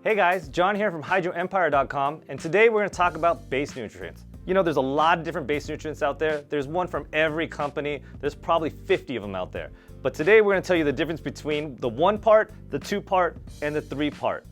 Hey guys, John here from HydroEmpire.com, and today we're going to talk about base nutrients. You know, there's a lot of different base nutrients out there. There's one from every company. There's probably 50 of them out there. But today we're going to tell you the difference between the 1 part, the 2 part, and the 3 part.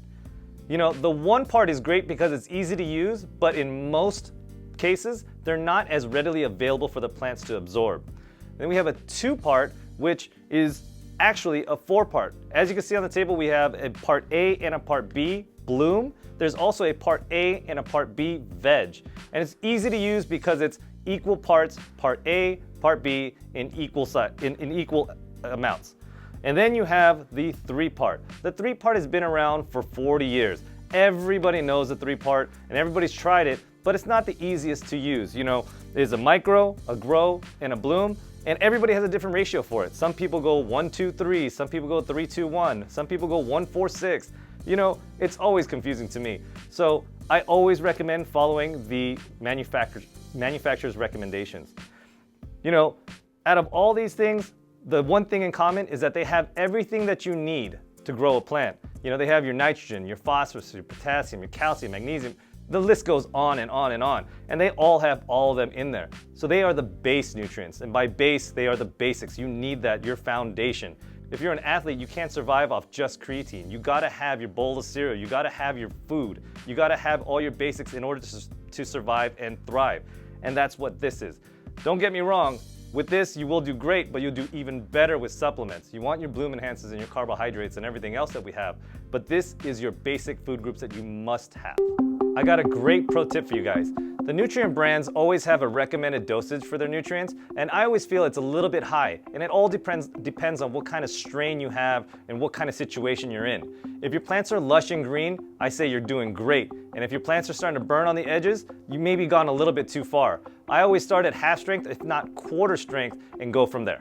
You know, the 1 part is great because it's easy to use, but in most cases, they're not as readily available for the plants to absorb. Then we have a 2 part, which is actually a 4 part. As you can see on the table, we have a part A and a part B, bloom. There's also a part A and a part B, veg. And it's easy to use because it's equal parts, part A, part B, in equal amounts. And then you have the 3 part. The 3 part has been around for 40 years. Everybody knows the 3 part and everybody's tried it, but it's not the easiest to use. You know, there's a micro, a grow, and a bloom. And everybody has a different ratio for it. Some people go 1, 2, 3. Some people go 3, 2, 1. Some people go 1, 4, 6. You know, it's always confusing to me. So I always recommend following the manufacturer's recommendations. You know, out of all these things, the one thing in common is that they have everything that you need to grow a plant. You know, they have your nitrogen, your phosphorus, your potassium, your calcium, magnesium. The list goes on and on and on, and they all have all of them in there. So they are the base nutrients, and by base, they are the basics. You need that, your foundation. If you're an athlete, you can't survive off just creatine. You gotta have your bowl of cereal, you gotta have your food, you gotta have all your basics in order to survive and thrive. And that's what this is. Don't get me wrong, with this, you will do great, but you'll do even better with supplements. You want your bloom enhancers and your carbohydrates and everything else that we have, but this is your basic food groups that you must have. I got a great pro tip for you guys. The nutrient brands always have a recommended dosage for their nutrients, and I always feel it's a little bit high, and it all depends on what kind of strain you have and what kind of situation you're in. If your plants are lush and green, I say you're doing great, and if your plants are starting to burn on the edges, you may be gone a little bit too far. I always start at half strength, if not quarter strength, and go from there.